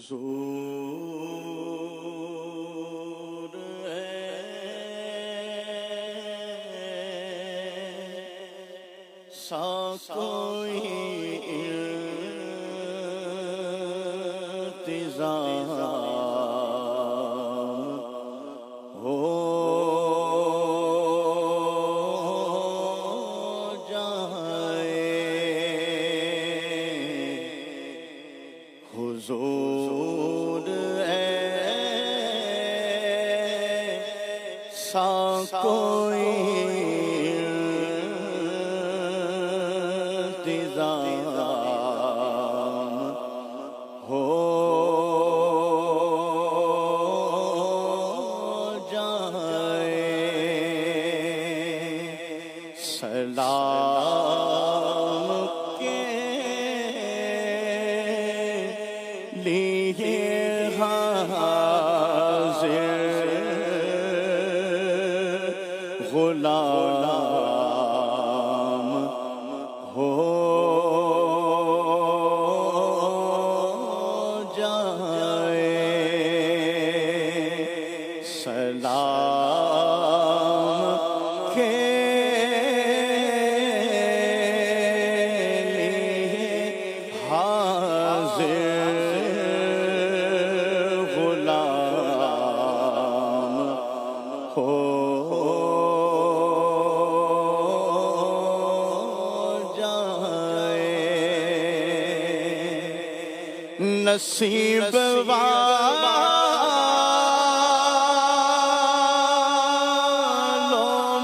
हुजूर सा कोई इंतज़ाम हो हुजूर ऐसा कोई इंतज़ाम हो जाए। सलाम के लिए हाज़िर गुलाम हो जाए। सलाम के लिए हाज़िर गुलाम हो जाए। नसीब वालों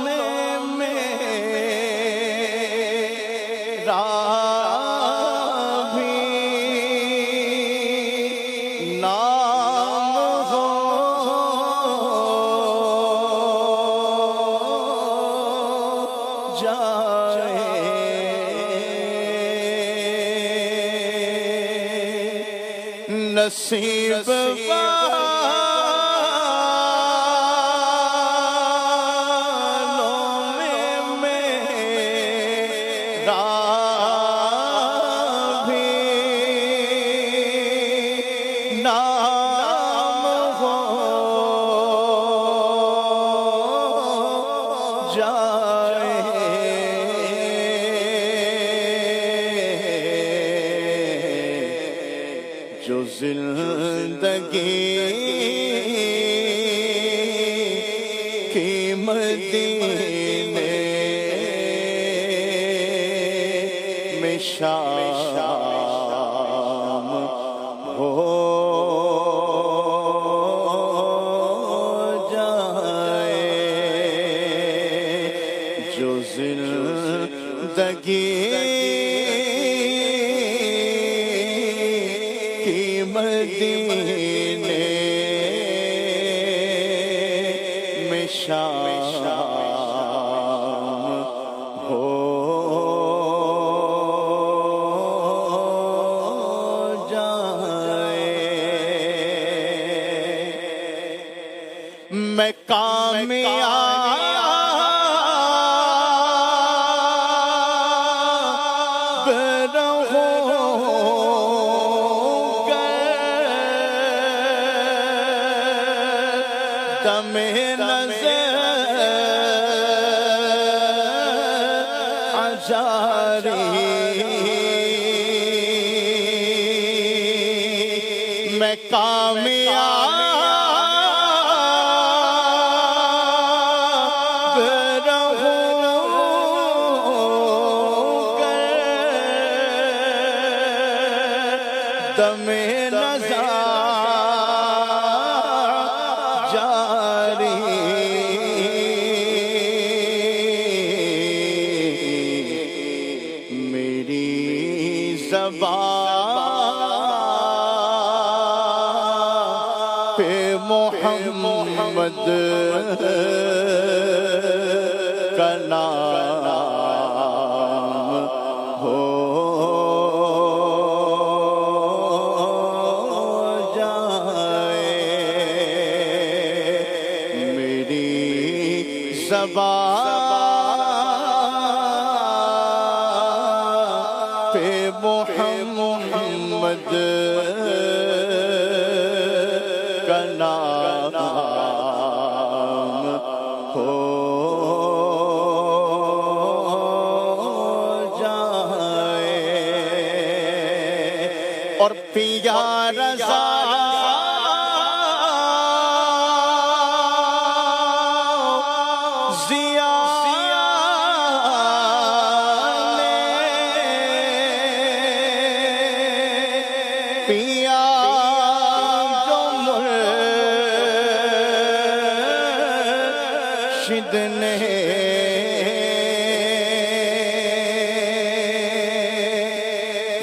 में मेरा भी नाम हो जाए। नसीब वालों में मेरा भी नाम हो जाए। जो ज़िंदगी की मदीने में शाम हो जाए। जो ज़िंदगी मदीने में शाम हो जाए। मैं कामयाब रहूँगा दमे नज़र जारी। मैं कामयाब रहूँगा दमे नज़र जारी। मेरी ज़बान पे मोहम्मद का नाम हो जाए। मेरी ज़बान पे मोहम्मद पिया रज़ा ज़िया ने पिया जो मुर्शिद ने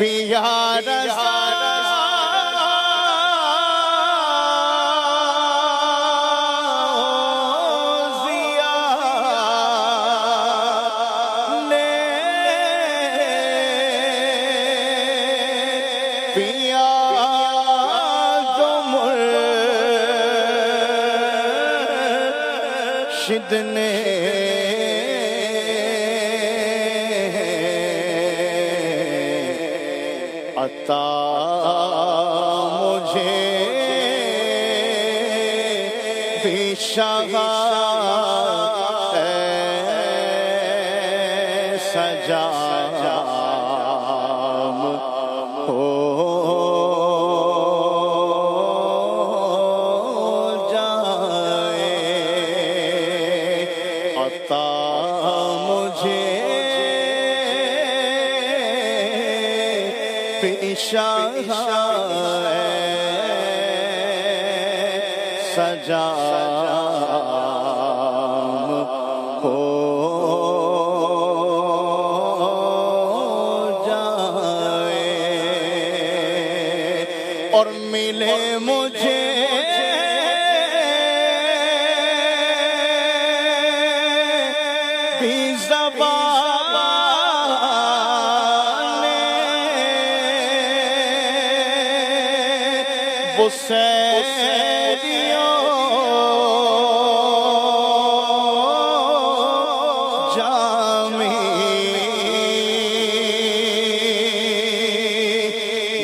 पिया रज़ा ज़िया ने पिया जो मुर्शिद ने अता मुझे भी शग़ाफ़ सजाम हो जाए अता मुझे पेशा सजाम हो जाए और मिले मुझे भी बुसैरियों जामी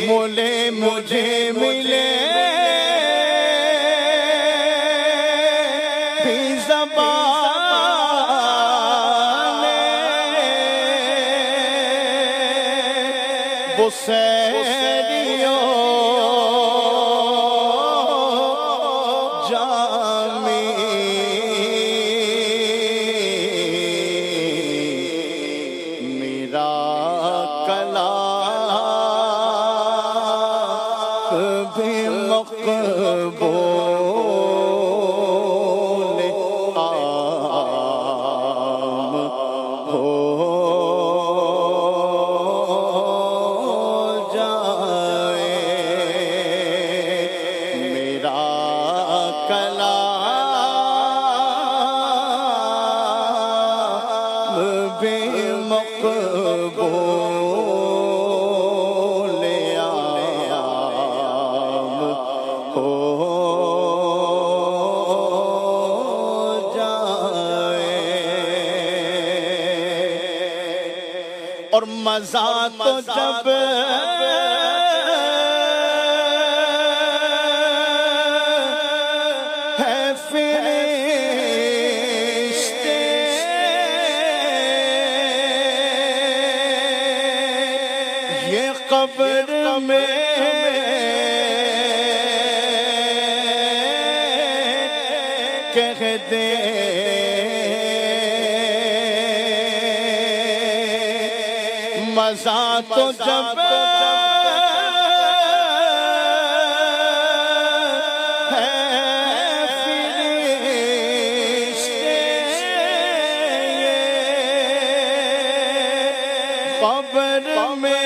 मोले मुझे मिले भी ज़बाने बुसैरियों और मज़ा तो जब है फरिश्ते ये कब्र में कह दे मज़ा तो जब है फरिश्ते ये कब्र में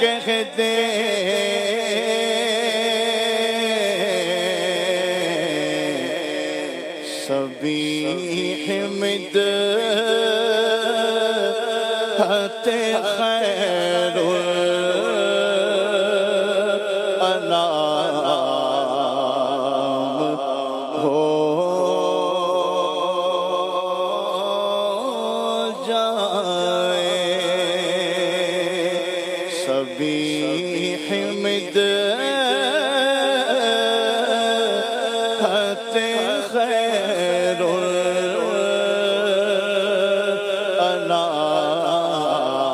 कह दे सबीह हते खैरुल अनाम हो जाए सबीह हते खैरुल अनाम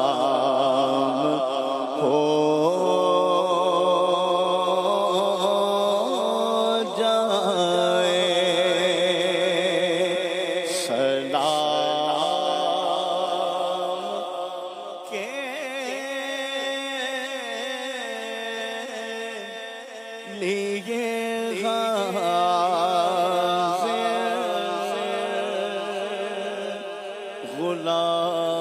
गुलाम